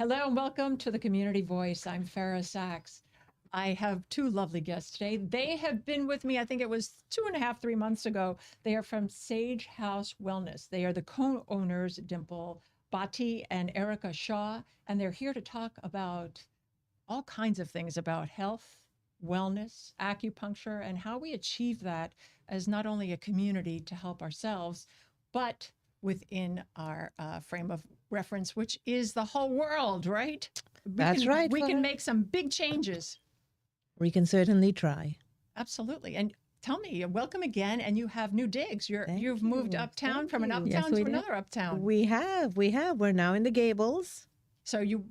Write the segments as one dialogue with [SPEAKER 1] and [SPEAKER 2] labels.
[SPEAKER 1] Hello and welcome to the Community Voice. I'm Fara Sax. I have two lovely guests today. They have been with me, I think it was 2.5, 3 months ago. They are from Sage House Wellness. They are the co owners, Dimple Bhatti and Erica Shaw, and they're here to talk about all kinds of things about health, wellness, acupuncture, and how we achieve that as not only a community to help ourselves, but within our frame of reference, which is the whole world, right? We
[SPEAKER 2] That's
[SPEAKER 1] can
[SPEAKER 2] right,
[SPEAKER 1] we can
[SPEAKER 2] Farah.
[SPEAKER 1] make some big changes.
[SPEAKER 2] We can certainly try.
[SPEAKER 1] Absolutely. And tell me, welcome again. And you have new digs.
[SPEAKER 2] Thank
[SPEAKER 1] You've moved
[SPEAKER 2] you.
[SPEAKER 1] uptown
[SPEAKER 2] Thank
[SPEAKER 1] from an
[SPEAKER 2] you.
[SPEAKER 3] Yes,
[SPEAKER 1] uptown
[SPEAKER 3] we
[SPEAKER 1] to
[SPEAKER 3] did.
[SPEAKER 1] another uptown.
[SPEAKER 2] We have. We're now in the Gables.
[SPEAKER 1] So you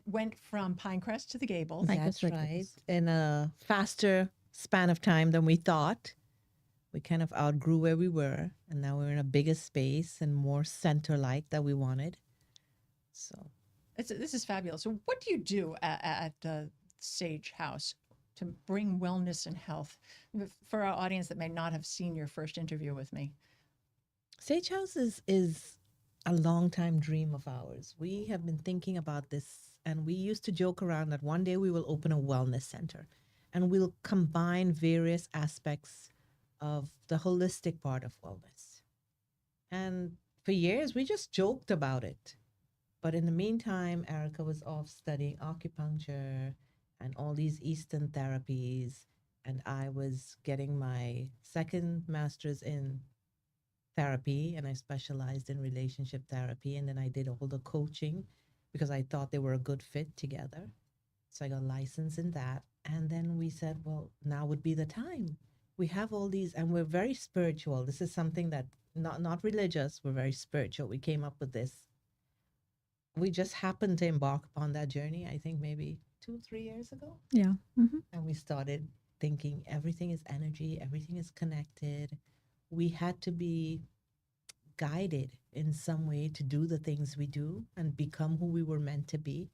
[SPEAKER 1] went from Pinecrest to the Gables.
[SPEAKER 3] Thank
[SPEAKER 2] That's
[SPEAKER 3] you,
[SPEAKER 2] right.
[SPEAKER 3] Gables.
[SPEAKER 2] In a faster span of time than we thought. We kind of outgrew where we were, and now we're in a bigger space and more center-like that we wanted. So
[SPEAKER 1] This is fabulous. So, what do you do at Sage House to bring wellness and health for our audience that may not have seen your first interview with me?
[SPEAKER 2] Sage House is a long time dream of ours. We have been thinking about this, and we used to joke around that one day we will open a wellness center, and we'll combine various aspects of the holistic part of wellness. And for years, we just joked about it. But in the meantime, Erica was off studying acupuncture and all these Eastern therapies. And I was getting my second master's in therapy, and I specialized in relationship therapy. And then I did all the coaching because I thought they were a good fit together. So I got licensed in that. And then we said, well, now would be the time. We have all these, and we're very spiritual. This is something that not religious. We're very spiritual. We came up with this. We just happened to embark upon that journey. I think maybe 2, 3 years ago,
[SPEAKER 3] Yeah.
[SPEAKER 2] and we started thinking everything is energy, everything is connected. We had to be guided in some way to do the things we do and become who we were meant to be.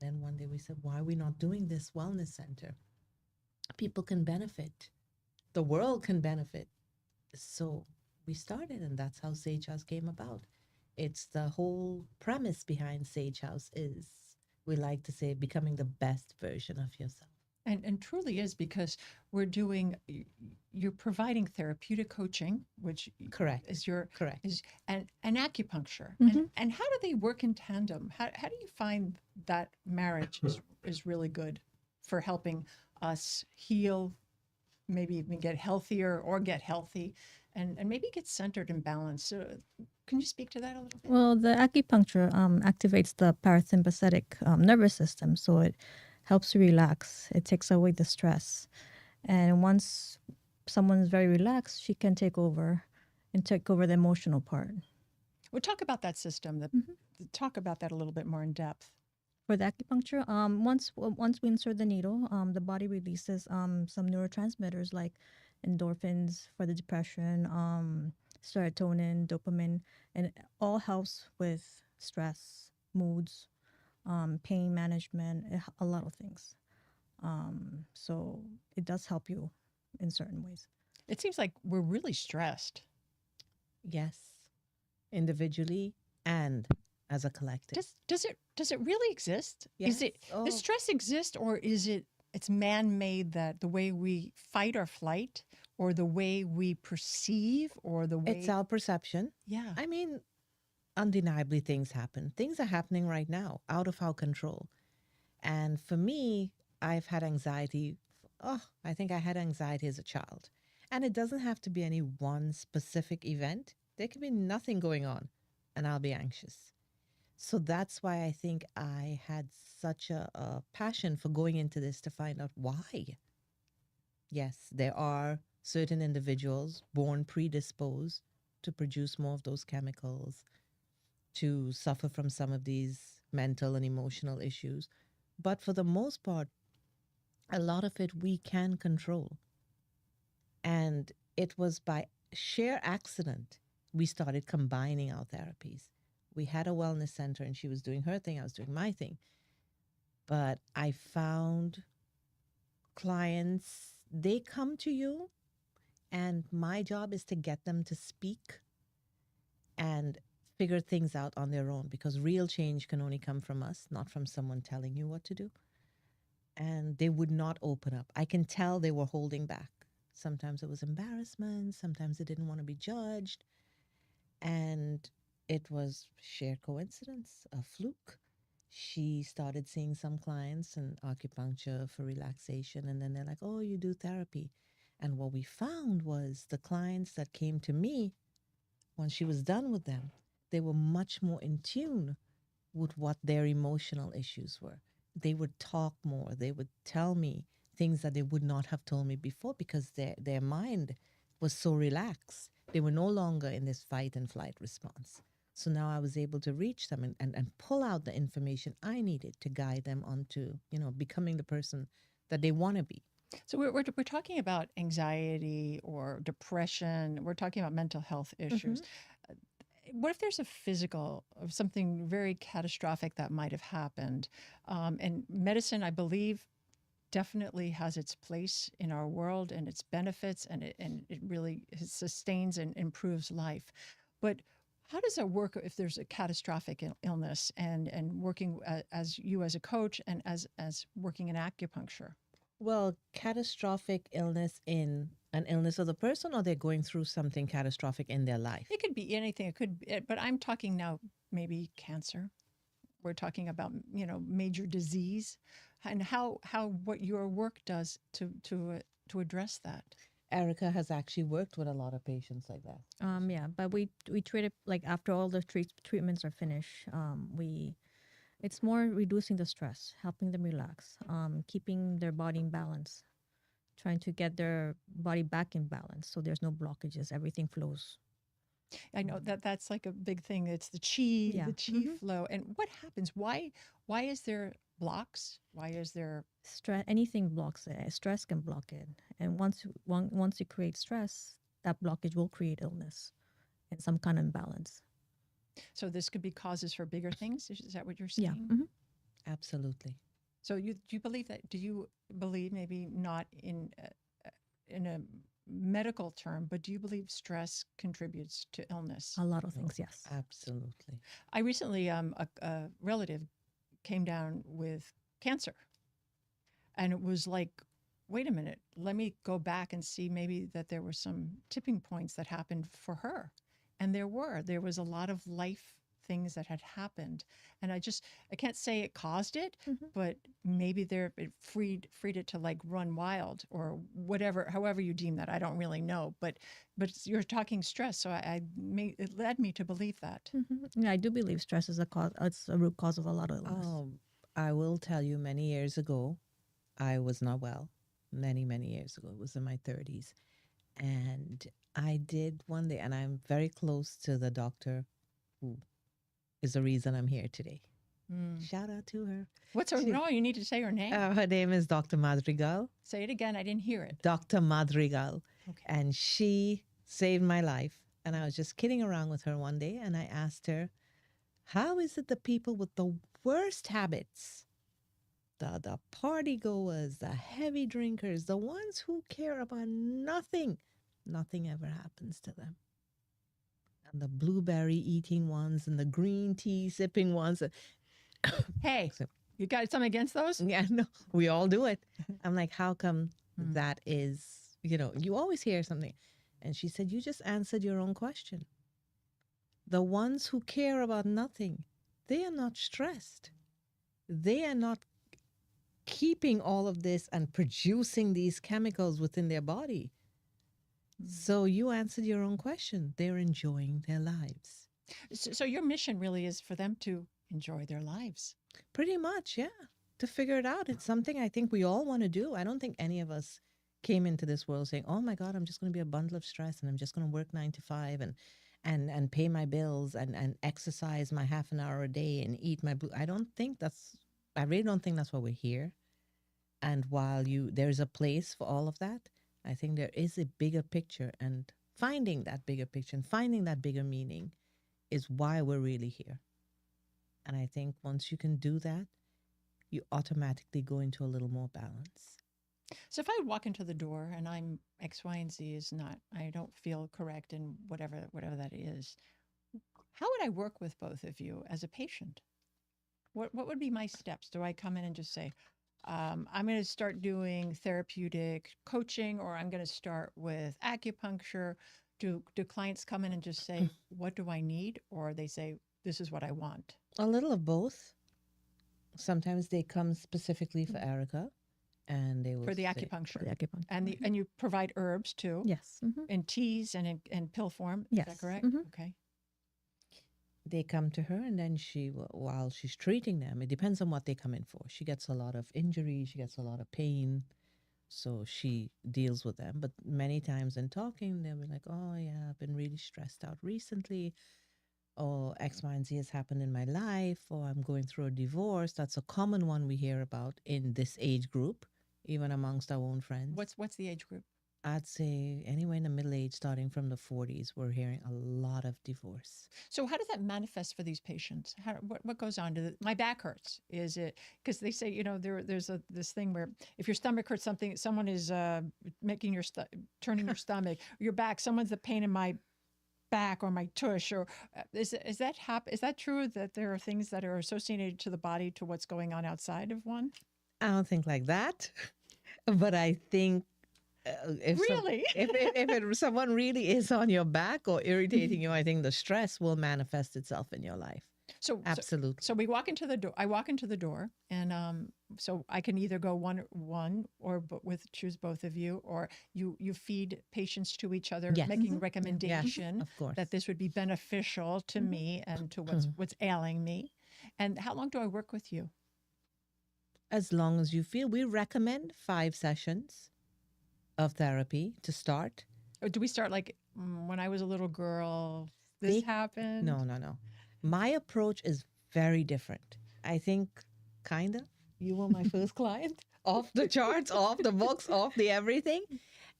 [SPEAKER 2] Then one day we said, why are we not doing this wellness center? People can benefit, the world can benefit. So we started, and that's how Sage House came about. It's the whole premise behind Sage House is, we like to say, becoming the best version of yourself.
[SPEAKER 1] And truly is because we're doing you're providing therapeutic coaching, which
[SPEAKER 2] Correct.
[SPEAKER 1] is your
[SPEAKER 2] Correct.
[SPEAKER 1] is and acupuncture.
[SPEAKER 3] Mhm.
[SPEAKER 1] And how do they work in tandem? How do you find that marriage is really good for helping us heal, maybe even get healthier or get healthy and maybe get centered and balanced? So can you speak to that a little bit?
[SPEAKER 3] Well, the acupuncture activates the parasympathetic nervous system, so it helps you relax. It takes away the stress, and once someone's very relaxed, she can take over and take over the emotional part.
[SPEAKER 1] We'll talk about that system. Talk about that a little bit more in depth.
[SPEAKER 3] For the acupuncture, once we insert the needle, the body releases some neurotransmitters like endorphins for the depression, serotonin, dopamine, and it all helps with stress, moods, pain management, a lot of things. So it does help you in certain ways.
[SPEAKER 1] It seems like we're really stressed.
[SPEAKER 2] Yes, individually and as a collective.
[SPEAKER 1] Does it really exist?
[SPEAKER 2] Yes.
[SPEAKER 1] Is it
[SPEAKER 2] Oh.
[SPEAKER 1] does stress exist, or is it's man made, that the way we fight or flight, or the way we perceive, or the way
[SPEAKER 2] It's our perception.
[SPEAKER 1] yeah.
[SPEAKER 2] I mean, undeniably things happen. Things are happening right now out of our control. And for me, I've had anxiety. Oh, I think I had anxiety as a child. And it doesn't have to be any one specific event. There could be nothing going on, and I'll be anxious. So that's why I think I had such a passion for going into this to find out why. Yes, there are certain individuals born predisposed to produce more of those chemicals, to suffer from some of these mental and emotional issues. But for the most part, a lot of it we can control. And it was by sheer accident we started combining our therapies. We had a wellness center, and she was doing her thing, I was doing my thing. But I found clients, they come to you, and my job is to get them to speak and figure things out on their own, because real change can only come from us, not from someone telling you what to do. And they would not open up. I can tell they were holding back. Sometimes it was embarrassment, sometimes they didn't want to be judged. And it was sheer coincidence, a fluke. She started seeing some clients in acupuncture for relaxation, and then they're like, oh, you do therapy. And what we found was the clients that came to me, when she was done with them, they were much more in tune with what their emotional issues were. They would talk more. They would tell me things that they would not have told me before, because their mind was so relaxed. They were no longer in this fight and flight response. So now I was able to reach them and pull out the information I needed to guide them onto, becoming the person that they want to be.
[SPEAKER 1] So we're talking about anxiety or depression. We're talking about mental health issues. What if there's a physical of something very catastrophic that might have happened? And medicine, I believe, definitely has its place in our world and its benefits, and it really sustains and improves life. But how does that work if there's a catastrophic illness, and working as you as a coach and as working in acupuncture?
[SPEAKER 2] Well, catastrophic illness in an illness of the person, or they're going through something catastrophic in their life?
[SPEAKER 1] It could be anything. It could, but I'm talking now maybe cancer. We're talking about major disease, and how what your work does to address that.
[SPEAKER 2] Erica has actually worked with a lot of patients like that.
[SPEAKER 3] Yeah, but we treat it like after all the treatments are finished. It's more reducing the stress, helping them relax, keeping their body in balance, trying to get their body back in balance, so there's no blockages. Everything flows.
[SPEAKER 1] I know that's like a big thing. It's the chi,
[SPEAKER 3] Yeah.
[SPEAKER 1] the chi flow. And what happens? Why is there blocks? Why is there
[SPEAKER 3] Stress, anything blocks it. Stress can block it, and once you create stress, that blockage will create illness and some kind of imbalance.
[SPEAKER 1] so this could be causes for bigger things? Is that what you're
[SPEAKER 3] Yeah.
[SPEAKER 1] saying?
[SPEAKER 2] Absolutely.
[SPEAKER 1] So do you believe that? Do you believe, maybe not in a medical term, but do you believe stress contributes to illness?
[SPEAKER 3] A lot of things, yes.
[SPEAKER 2] Absolutely.
[SPEAKER 1] I recently, a relative came down with cancer, and it was like, wait a minute, let me go back and see maybe that there were some tipping points that happened for her. And there was a lot of life things that had happened. And I can't say it caused it, but maybe it freed it to like run wild or whatever, however you deem that. I don't really know, but you're talking stress. So it led me to believe that.
[SPEAKER 3] Yeah, I do believe stress is a cause. It's a root cause of a lot of illness.
[SPEAKER 2] I will tell you, many years ago, I was not well. Many, many years ago. It was in my 30s. And I did one day, and I'm very close to the doctor who is the reason I'm here today. Shout out to her.
[SPEAKER 1] What's her? No, you need to say her name.
[SPEAKER 2] Her name is Dr. Madrigal.
[SPEAKER 1] Say it again. I didn't hear it.
[SPEAKER 2] Dr. Madrigal.
[SPEAKER 1] Okay.
[SPEAKER 2] And she saved my life. And I was just kidding around with her one day, and I asked her, how is it the people with the worst habits, the party goers, the heavy drinkers, the ones who care about nothing ever happens to them? And the blueberry eating ones and the green tea sipping ones.
[SPEAKER 1] Hey, you got something against those?
[SPEAKER 2] Yeah, no, we all do it. I'm like, how come that is, you always hear something. And she said, you just answered your own question. The ones who care about nothing, they are not stressed. They are not keeping all of this and producing these chemicals within their body. So you answered your own question. They're enjoying their lives.
[SPEAKER 1] So your mission really is for them to enjoy their lives.
[SPEAKER 2] Pretty much, yeah. To figure it out. It's something I think we all want to do. I don't think any of us came into this world saying, oh my God, I'm just going to be a bundle of stress and I'm just going to work 9 to 5 and pay my bills and exercise my half an hour a day and eat my I really don't think that's why we're here. And while there's a place for all of that, I think there is a bigger picture, and finding that bigger picture and finding that bigger meaning is why we're really here. And I think once you can do that, you automatically go into a little more balance.
[SPEAKER 1] So if I walk into the door and I'm X, Y, and Z is not, I don't feel correct in whatever that is, How would I work with both of you as a patient? What would be my steps? Do I come in and just say, I'm going to start doing therapeutic coaching, or I'm going to start with acupuncture? Do clients come in and just say, what do I need? Or they say, this is what I want?
[SPEAKER 2] A little of both. Sometimes they come specifically for Erica, and they will
[SPEAKER 1] For the
[SPEAKER 2] say,
[SPEAKER 3] For
[SPEAKER 1] acupuncture.
[SPEAKER 3] the acupuncture.
[SPEAKER 1] And you provide herbs too,
[SPEAKER 3] Yes.
[SPEAKER 1] in teas and in pill form. Is
[SPEAKER 3] Yes.
[SPEAKER 1] that correct?
[SPEAKER 3] Mhm.
[SPEAKER 1] Okay.
[SPEAKER 2] they come to her, and then while she's treating them, it depends on what they come in for. She gets a lot of injury, she gets a lot of pain, so she deals with them. But many times in talking, they'll be like, oh yeah, I've been really stressed out recently, or X, Y, and Z has happened in my life, or I'm going through a divorce. That's a common one we hear about in this age group, even amongst our own friends.
[SPEAKER 1] What's the age group?
[SPEAKER 2] I'd say anywhere in the middle age, starting from the 40s, we're hearing a lot of divorce.
[SPEAKER 1] So how does that manifest for these patients? What goes on? My back hurts? Is it because they say, there's this thing where if your stomach hurts, someone is making turning your stomach, your back, someone's a pain in my back or my tush, or is that true that there are things that are associated to the body to what's going on outside of one?
[SPEAKER 2] I don't think like that, but I think
[SPEAKER 1] Really?
[SPEAKER 2] if someone really is on your back or irritating you, I think the stress will manifest itself in your life.
[SPEAKER 1] So
[SPEAKER 2] Absolutely.
[SPEAKER 1] So we walk into the door. I walk into the door, and so I can either go one or choose both of you, or you feed patients to each other,
[SPEAKER 2] Yes.
[SPEAKER 1] making
[SPEAKER 2] Yes,
[SPEAKER 1] recommendation
[SPEAKER 2] of course.
[SPEAKER 1] that this would be beneficial to me and to what's ailing me. And how long do I work with you?
[SPEAKER 2] As long as you feel, we recommend 5 sessions of therapy to start.
[SPEAKER 1] Or do we start like when I was a little girl? This happened.
[SPEAKER 2] No. My approach is very different. I think, kind of, you were my first client, off the charts, off the books, off the everything.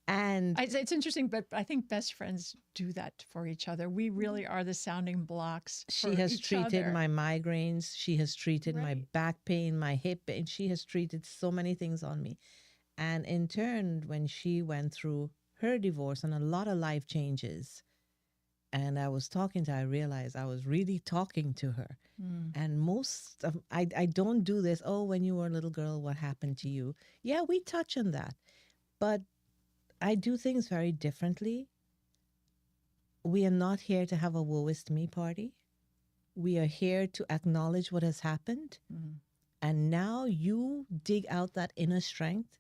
[SPEAKER 2] And
[SPEAKER 1] It's interesting, but I think best friends do that for each other. We really are the sounding blocks.
[SPEAKER 2] she
[SPEAKER 1] for
[SPEAKER 2] has
[SPEAKER 1] each
[SPEAKER 2] treated
[SPEAKER 1] other.
[SPEAKER 2] my migraines. She has treated my
[SPEAKER 1] Right.
[SPEAKER 2] back pain, my hip pain. She has treated so many things on me. And in turn, when she went through her divorce and a lot of life changes, and I was talking to her, I realized I was really talking to her. And most of, I don't do this, oh, when you were a little girl, what happened to you? Yeah, we touch on that. But I do things very differently. We are not here to have a woe is me party. We are here to acknowledge what has happened. And now you dig out that inner strength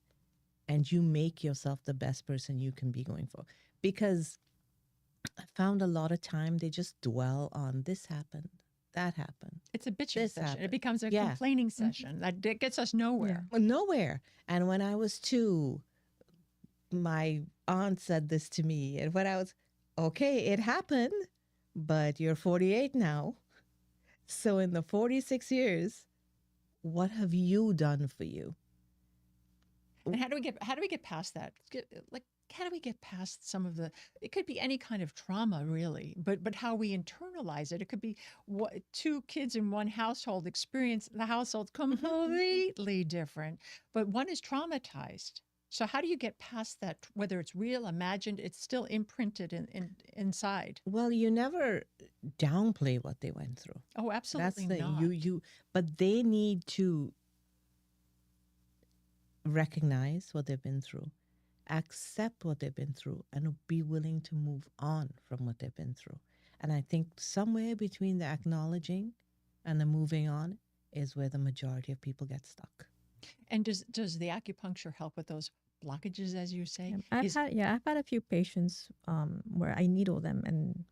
[SPEAKER 2] and you make yourself the best person you can be going for. Because I found a lot of time they just dwell on this happened, that happened.
[SPEAKER 1] It's a bitching
[SPEAKER 2] This
[SPEAKER 1] session.
[SPEAKER 2] happened.
[SPEAKER 1] It becomes a
[SPEAKER 2] Yeah.
[SPEAKER 1] complaining session that gets us nowhere.
[SPEAKER 2] Nowhere. And when I was 2, my aunt said this to me. And when I was, okay, it happened, but you're 48 now. So in the 46 years, what have you done for you?
[SPEAKER 1] And how do we get past that? How do we get past some of the? It could be any kind of trauma, really, but how we internalize it. It could be what 2 kids in one household experience. The household completely different, but one is traumatized. So how do you get past that? Whether it's real, imagined, it's still imprinted inside.
[SPEAKER 2] Well, you never downplay what they went through.
[SPEAKER 1] Oh, absolutely
[SPEAKER 2] That's the
[SPEAKER 1] not.
[SPEAKER 2] but they need to recognize what they've been through, accept what they've been through, and be willing to move on from what they've been through. And I think somewhere between the acknowledging and the moving on is where the majority of people get stuck.
[SPEAKER 1] And does the acupuncture help with those blockages, as you say?
[SPEAKER 3] I've had a few patients where I needle them, and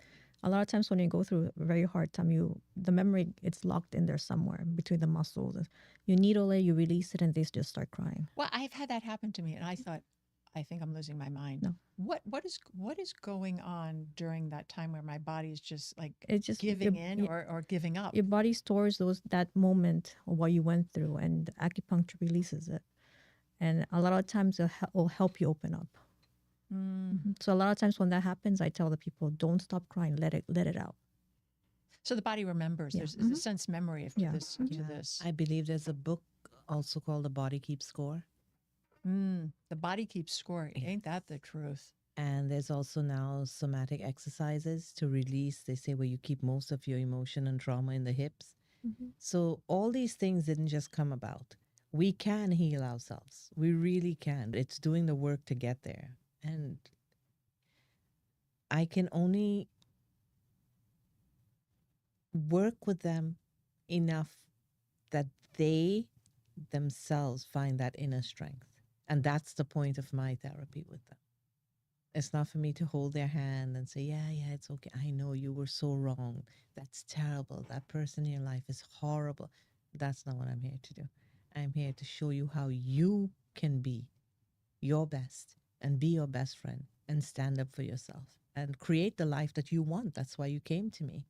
[SPEAKER 3] a lot of times when you go through a very hard time, the memory, it's locked in there somewhere between the muscles. You needle it, you release it, and they just start crying.
[SPEAKER 1] Well, I've had that happen to me, and I thought, I think I'm losing my mind.
[SPEAKER 3] No.
[SPEAKER 1] What is going on during that time where my body is just like
[SPEAKER 3] It's just
[SPEAKER 1] giving in or giving up?
[SPEAKER 3] Your body stores that moment of what you went through, and acupuncture releases it. And a lot of times it'll help you open up. So a lot of times when that happens, I tell the people, don't stop crying, let it out.
[SPEAKER 1] So the body remembers.
[SPEAKER 3] Yeah.
[SPEAKER 1] There's a sense memory to
[SPEAKER 3] Yeah.
[SPEAKER 1] this. To this.
[SPEAKER 2] I believe there's a book also called The Body Keeps Score.
[SPEAKER 1] The body keeps score. Ain't that the truth?
[SPEAKER 2] And there's also now somatic exercises to release, they say, where you keep most of your emotion and trauma in the hips.
[SPEAKER 3] Mhm.
[SPEAKER 2] So all these things didn't just come about. We can heal ourselves. We really can. It's doing the work to get there. And I can only work with them enough that they themselves find that inner strength. And that's the point of my therapy with them. It's not for me to hold their hand and say, yeah, yeah, it's okay. I know you were so wrong. That's terrible. That person in your life is horrible. That's not what I'm here to do. I'm here to show you how you can be your best and be your best friend and stand up for yourself and create the life that you want. That's why you came to me.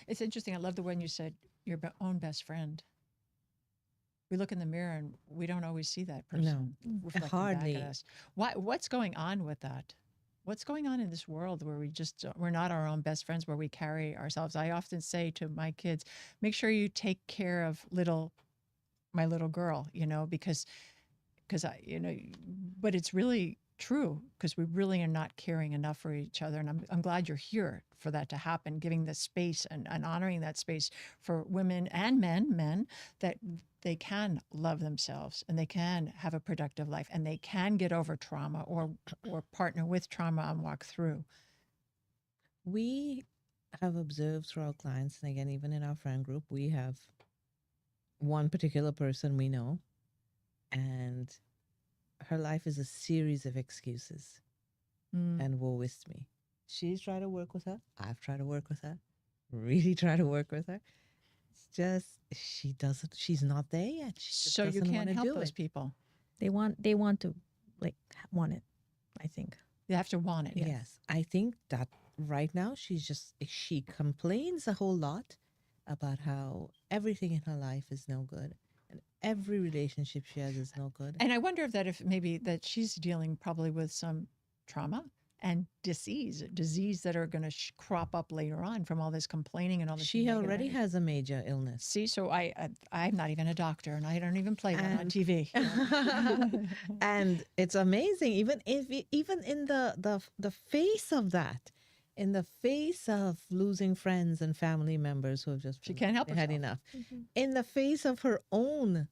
[SPEAKER 1] It's interesting. I love the one you said, your own best friend. We look in the mirror and we don't always see that person reflecting
[SPEAKER 2] hardly.
[SPEAKER 1] back at us. What's going on with that? What's going on in this world where we're not our own best friends, where we carry ourselves? I often say to my kids, make sure you take care of my little girl, because but it's really true, because we really are not caring enough for each other. And I'm glad you're here for that to happen, giving the space and honoring that space for women and men, that they can love themselves and they can have a productive life and they can get over trauma or partner with trauma and walk through.
[SPEAKER 2] We have observed through our clients, and again, even in our friend group, we have one particular person we know, and her life is a series of excuses. And woe is me. She's tried to work with her. I've tried to work with her. Really try to work with her. It's just she doesn't. She's not there yet. She just
[SPEAKER 1] So you
[SPEAKER 2] doesn't
[SPEAKER 1] can't
[SPEAKER 2] wanna
[SPEAKER 1] help
[SPEAKER 2] do
[SPEAKER 1] those
[SPEAKER 2] it.
[SPEAKER 1] people.
[SPEAKER 3] They want to like want it, I think.
[SPEAKER 1] You have to want it.
[SPEAKER 2] Yes, I think that right now she complains a whole lot about how everything in her life is no good and every relationship she has is no good.
[SPEAKER 1] And I wonder if maybe that she's dealing probably with some trauma and disease that are going to crop up later on from all this complaining and all this
[SPEAKER 2] She
[SPEAKER 1] negative
[SPEAKER 2] already
[SPEAKER 1] energy.
[SPEAKER 2] has a major illness.
[SPEAKER 1] See, so I'm not even a doctor, and I don't even play one on
[SPEAKER 2] And-
[SPEAKER 1] TV.
[SPEAKER 2] And it's amazing, even in the face of that, in the face of losing friends and family members who have just
[SPEAKER 1] She can't help
[SPEAKER 2] had
[SPEAKER 1] herself.
[SPEAKER 2] enough, in the face of her own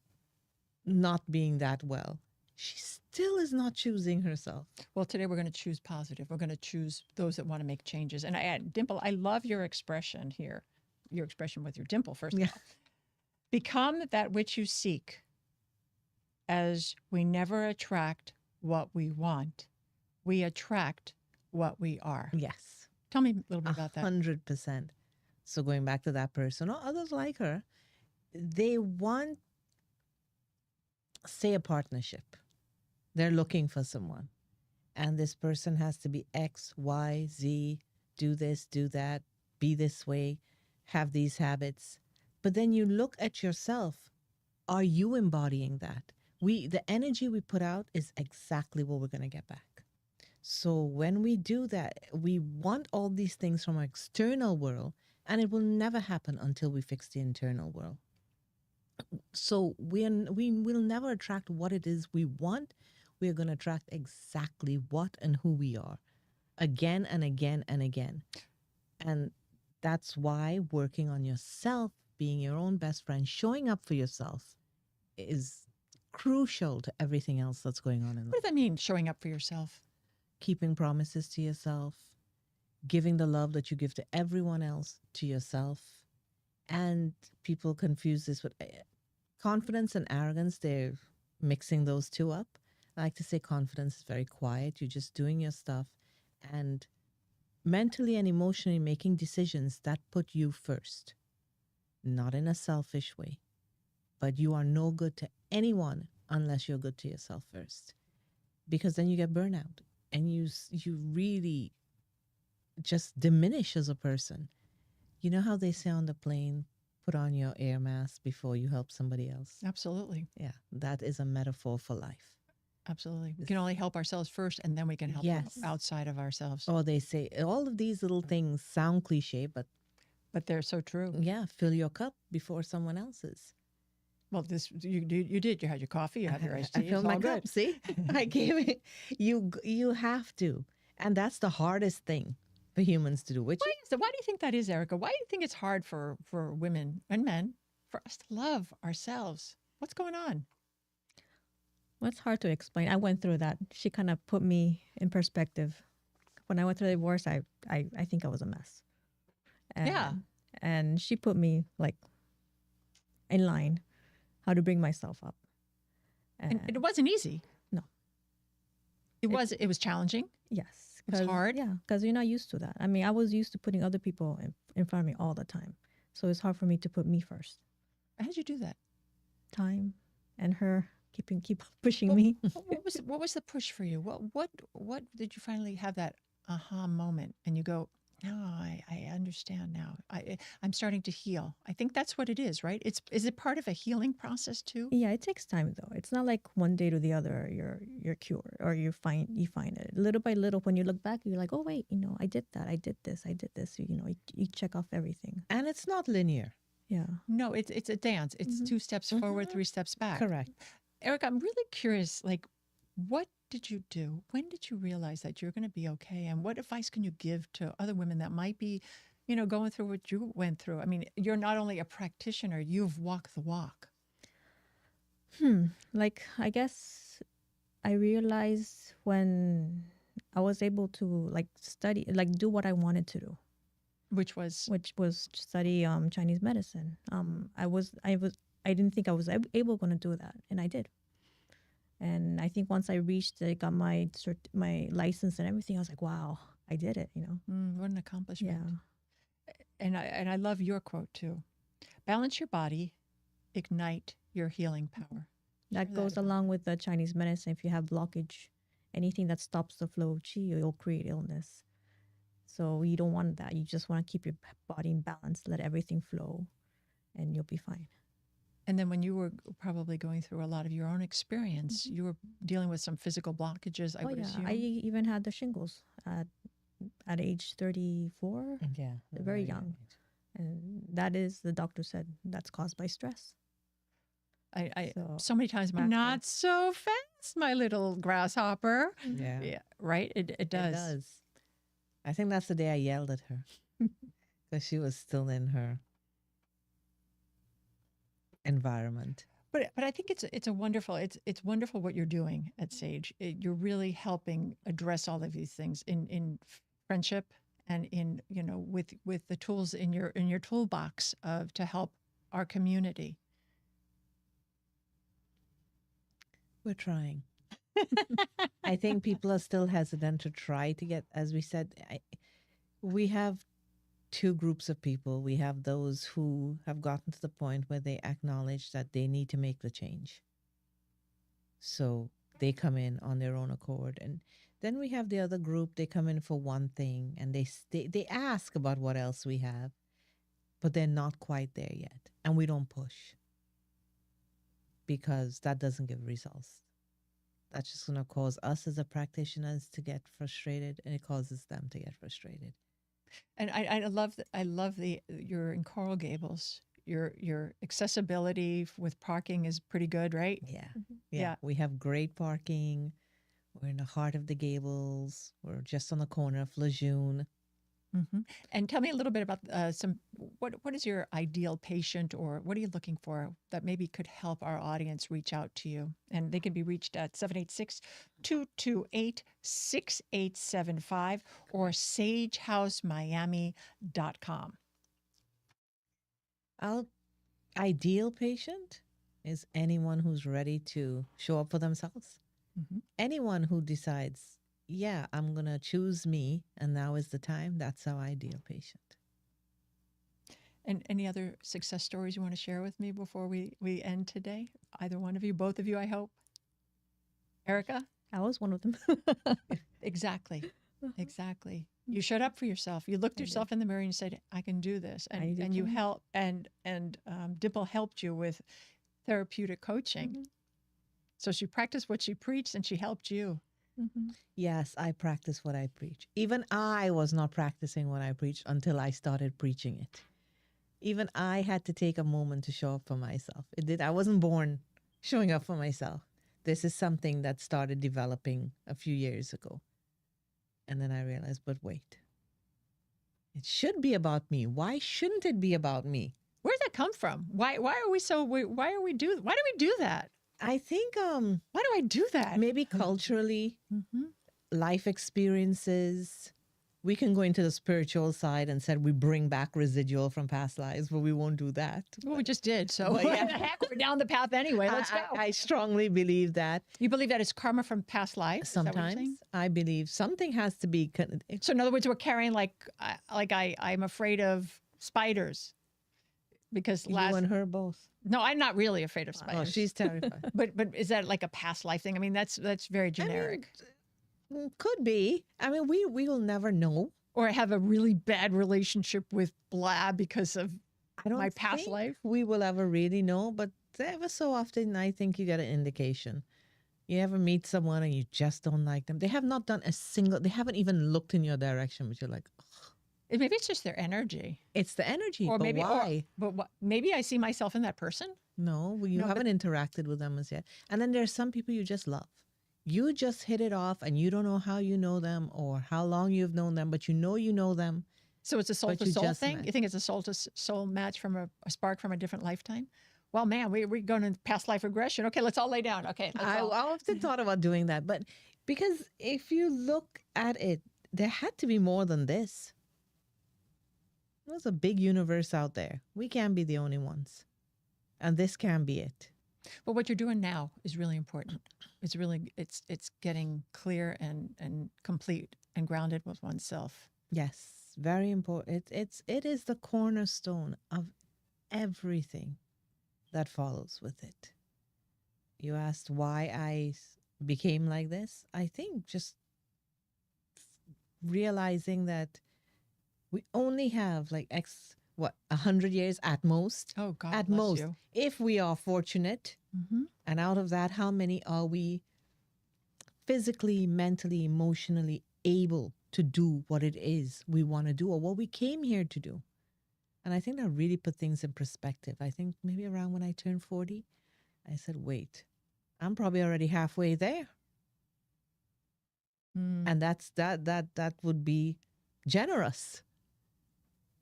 [SPEAKER 2] not being that well, she still is not choosing herself.
[SPEAKER 1] Well, today we're going to choose positive. We're going to choose those that want to make changes. And Dimple, I love your expression here. Your expression with your dimple, first of all. Become that which you seek, as we never attract what we want. We attract what we are.
[SPEAKER 2] Yes,
[SPEAKER 1] Tell me a little bit about that.
[SPEAKER 2] 100%. So going back to that person or others like her, they want, say, a partnership. They're looking for someone. And this person has to be X, Y, Z, do this, do that, be this way, have these habits. But then you look at yourself. Are you embodying that? The energy we put out is exactly what we're going to get back. So when we do that, we want all these things from our external world, and it will never happen until we fix the internal world. So we will never attract what it is we want. We are going to attract exactly what and who we are again and again and again. And that's why working on yourself, being your own best friend, showing up for yourself is crucial to everything else that's going on in
[SPEAKER 1] What
[SPEAKER 2] life.
[SPEAKER 1] does that mean, showing up for yourself?
[SPEAKER 2] Keeping promises to yourself, giving the love that you give to everyone else to yourself. And people confuse this with confidence and arrogance. They're mixing those two up. I like to say confidence is very quiet. You're just doing your stuff and mentally and emotionally making decisions that put you first, not in a selfish way. But you are no good to anyone unless you're good to yourself first, because then you get burnout and you really just diminish as a person. You know how they say on the plane, put on your air mask before you help somebody else?
[SPEAKER 1] Absolutely.
[SPEAKER 2] Yeah, that is a metaphor for life.
[SPEAKER 1] Absolutely. We can only help ourselves first, and then we can help
[SPEAKER 2] Yes.
[SPEAKER 1] outside of ourselves.
[SPEAKER 2] Or they say all of these little things sound cliche, but
[SPEAKER 1] But they're so true.
[SPEAKER 2] yeah, fill your cup before someone else's.
[SPEAKER 1] Well, you did. You had your coffee. You have your iced tea.
[SPEAKER 2] I filled
[SPEAKER 1] it's
[SPEAKER 2] my
[SPEAKER 1] all good.
[SPEAKER 2] cup. See, I gave it. You have to, and that's the hardest thing for humans to do. Which
[SPEAKER 1] Why do you think that is, Erica? Why do you think it's hard for women and men for us to love ourselves? What's going on?
[SPEAKER 3] Well, it's hard to explain. I went through that. She kind of put me in perspective. When I went through the divorce, I think I was a mess. And,
[SPEAKER 1] Yeah.
[SPEAKER 3] And she put me like in line, how to bring myself up.
[SPEAKER 1] And it wasn't easy.
[SPEAKER 3] No.
[SPEAKER 1] It was challenging.
[SPEAKER 3] Yes.
[SPEAKER 1] It was hard?
[SPEAKER 3] Yeah, because you're not used to that. I mean, I was used to putting other people in front of me all the time. So it's hard for me to put me first.
[SPEAKER 1] How did you do that?
[SPEAKER 3] Time and her keep pushing me.
[SPEAKER 1] What was the push for you? What did you finally have that aha moment and you go, no, I understand now. I'm starting to heal. I think that's what it is, right? Is it part of a healing process too?
[SPEAKER 3] Yeah, it takes time though. It's not like one day to the other you're cured or you find it. Little by little, when you look back, you're like, oh wait, I did that, I did this. You check off everything.
[SPEAKER 2] and it's not linear.
[SPEAKER 3] Yeah.
[SPEAKER 1] No, it's a dance. It's 2 steps forward, 3 steps back.
[SPEAKER 2] Correct.
[SPEAKER 1] Erica, I'm really curious, like, what did you do? When did you realize that you're going to be okay? And what advice can you give to other women that might be, going through what you went through? I mean, you're not only a practitioner, you've walked the walk.
[SPEAKER 3] Like, I guess I realized when I was able to like study, like do what I wanted to do,
[SPEAKER 1] Which was,
[SPEAKER 3] which was to study Chinese medicine. I didn't think I was able going to do that, and I did. And I think once I got my license and everything, I was like, wow, I did it,
[SPEAKER 1] what an accomplishment.
[SPEAKER 3] Yeah.
[SPEAKER 1] And I love your quote too. Balance your body, ignite your healing power.
[SPEAKER 3] That
[SPEAKER 1] Share
[SPEAKER 3] goes
[SPEAKER 1] about
[SPEAKER 3] along with the Chinese medicine. If you have blockage, anything that stops the flow of qi, it'll create illness. So you don't want that. You just want to keep your body in balance, let everything flow, and you'll be fine.
[SPEAKER 1] And then when you were probably going through a lot of your own experience, you were dealing with some physical blockages, I would assume.
[SPEAKER 3] I even had the shingles at age 34,
[SPEAKER 2] Yeah.
[SPEAKER 3] very young. And that is, the doctor said, that's caused by stress.
[SPEAKER 1] So many times, not so fast, my little grasshopper.
[SPEAKER 2] Yeah.
[SPEAKER 1] Yeah, right? It does.
[SPEAKER 2] It does. I think that's the day I yelled at her because she was still in her environment.
[SPEAKER 1] But I think it's wonderful what you're doing at Sage. You're really helping address all of these things in friendship and in with the tools in your toolbox to help our community.
[SPEAKER 2] We're trying. I think people are still hesitant to try to get, as we said, we have two groups of people. We have those who have gotten to the point where they acknowledge that they need to make the change. So they come in on their own accord. And then we have the other group, they come in for one thing and they ask about what else we have, but they're not quite there yet. And we don't push because that doesn't give results. That's just going to cause us as a practitioners to get frustrated, and it causes them to get frustrated.
[SPEAKER 1] And I love you're in Coral Gables. Your accessibility with parking is pretty good, right?
[SPEAKER 2] Yeah.
[SPEAKER 1] Yeah.
[SPEAKER 2] We have great parking. We're in the heart of the Gables. We're just on the corner of Lejeune.
[SPEAKER 1] Mm-hmm. And tell me a little bit about what is your ideal patient, or what are you looking for that maybe could help our audience reach out to you? And they can be reached at 786-228-6875 or sagehousememiami.com.
[SPEAKER 2] Our ideal patient is anyone who's ready to show up for themselves.
[SPEAKER 1] Mm-hmm.
[SPEAKER 2] Anyone who decides, yeah, I'm going to choose me, and now is the time. That's our ideal patient.
[SPEAKER 1] And any other success stories you want to share with me before we end today? Either one of you, both of you, I hope. Erica?
[SPEAKER 3] I was one of them.
[SPEAKER 1] Exactly. Exactly. You showed up for yourself. You looked yourself in the mirror and you said, I can do this. And you helped, and Dimple helped you with therapeutic coaching.
[SPEAKER 3] Mm-hmm.
[SPEAKER 1] So she practiced what she preached and she helped you.
[SPEAKER 3] Mm-hmm.
[SPEAKER 2] Yes, I practice what I preach. Even I was not practicing what I preached until I started preaching it. even I had to take a moment to show up for myself. It did. I wasn't born showing up for myself. This is something that started developing a few years ago. And then I realized, but wait, it should be about me. Why shouldn't it be about me?
[SPEAKER 1] Where did that come from? Why are we so why do we do that?
[SPEAKER 2] I think
[SPEAKER 1] Why do I do that?
[SPEAKER 2] maybe culturally, life experiences. We can go into the spiritual side and said we bring back residual from past lives, but we won't do that.
[SPEAKER 1] Well, we just did. So
[SPEAKER 2] Well, yeah.
[SPEAKER 1] heck, we're down the path anyway. Let's go.
[SPEAKER 2] I strongly believe that.
[SPEAKER 1] You believe that it's karma from past life? Is that what you're saying?
[SPEAKER 2] Sometimes I believe something has to be.
[SPEAKER 1] So in other words, we're carrying I'm afraid of spiders because
[SPEAKER 2] You and her both.
[SPEAKER 1] no, I'm not really afraid of
[SPEAKER 2] Oh,
[SPEAKER 1] spiders.
[SPEAKER 2] she's terrified.
[SPEAKER 1] but is that like a past life thing? I mean, that's very generic.
[SPEAKER 2] Could be. I mean, we will never know.
[SPEAKER 1] Or I have a really bad relationship with blah because of
[SPEAKER 2] I don't
[SPEAKER 1] my past
[SPEAKER 2] think
[SPEAKER 1] life.
[SPEAKER 2] we will ever really know, but ever so often, I think you get an indication. You ever meet someone and you just don't like them? They have not done a single. They haven't even looked in your direction, but you're like,
[SPEAKER 1] Maybe it's just their energy.
[SPEAKER 2] it's the energy.
[SPEAKER 1] Or
[SPEAKER 2] but
[SPEAKER 1] maybe
[SPEAKER 2] why?
[SPEAKER 1] maybe I see myself in that person.
[SPEAKER 2] No, you
[SPEAKER 1] No, but-
[SPEAKER 2] haven't interacted with them as yet. And then there's some people you just love. You just hit it off and you don't know how you know them or how long you've known them, but you know them.
[SPEAKER 1] So it's a soul
[SPEAKER 2] But
[SPEAKER 1] to
[SPEAKER 2] you
[SPEAKER 1] soul
[SPEAKER 2] just
[SPEAKER 1] thing.
[SPEAKER 2] met.
[SPEAKER 1] You think it's a soul to soul match from a spark from a different lifetime? Well, man, we're going to past life regression. Okay, let's all lay down. Okay, let's
[SPEAKER 2] I
[SPEAKER 1] all-
[SPEAKER 2] often thought about doing that, but because if you look at it, there had to be more than this. There's a big universe out there. We can't be the only ones. And this can be it.
[SPEAKER 1] But what you're doing now is really important. It's really it's getting clear and complete and grounded with oneself.
[SPEAKER 2] Yes, very important. It is the cornerstone of everything that follows with it. You asked why I became like this. I think just realizing that we only have like 100 years at most.
[SPEAKER 1] Oh God,
[SPEAKER 2] At
[SPEAKER 1] bless
[SPEAKER 2] most,
[SPEAKER 1] you.
[SPEAKER 2] if we are fortunate.
[SPEAKER 1] Mm-hmm.
[SPEAKER 2] And out of that, how many are we physically, mentally, emotionally able to do what it is we want to do or what we came here to do? And I think that really put things in perspective. I think maybe around when I turned 40, I said, wait, I'm probably already halfway there. And that would be generous.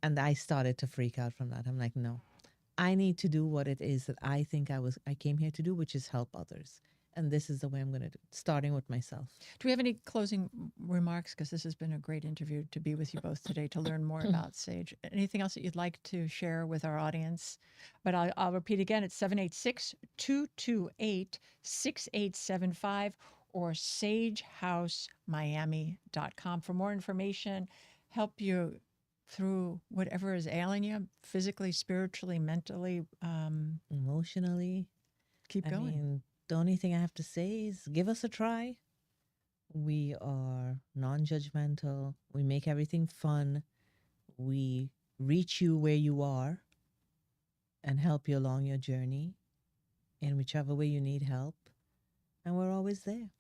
[SPEAKER 2] And I started to freak out from that. I'm like, no, I need to do what it is that I think I came here to do, which is help others. And this is the way I'm going to do it, starting with myself.
[SPEAKER 1] Do we have any closing remarks? Because this has been a great interview to be with you both today to learn more about Sage. Anything else that you'd like to share with our audience? But I'll repeat again, it's 786-228-6875 or sagehousememiami.com for more information, help you through whatever is ailing you, physically, spiritually, mentally.
[SPEAKER 2] Emotionally.
[SPEAKER 1] Keep
[SPEAKER 2] I
[SPEAKER 1] going.
[SPEAKER 2] mean, the only thing I have to say is give us a try. We are non-judgmental. We make everything fun. We reach you where you are and help you along your journey in whichever way you need help. And we're always there.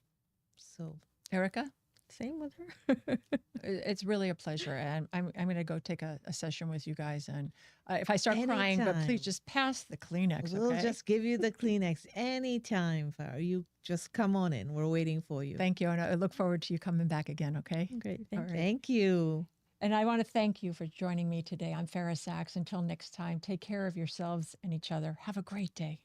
[SPEAKER 2] So,
[SPEAKER 1] Erica?
[SPEAKER 2] same with her.
[SPEAKER 1] It's really a pleasure, and I'm going to go take a session with you guys. And if I start crying, but please
[SPEAKER 2] Anytime.
[SPEAKER 1] just pass the Kleenex.
[SPEAKER 2] We'll
[SPEAKER 1] Okay?
[SPEAKER 2] just give you the Kleenex anytime, Farah. You just come on in. We're waiting for you.
[SPEAKER 1] Thank you, and I look forward to you coming back again. Okay.
[SPEAKER 3] Great.
[SPEAKER 1] All right.
[SPEAKER 2] Thank you.
[SPEAKER 1] And I want to thank you for joining me today. I'm Fara Sax. Until next time, take care of yourselves and each other. Have a great day.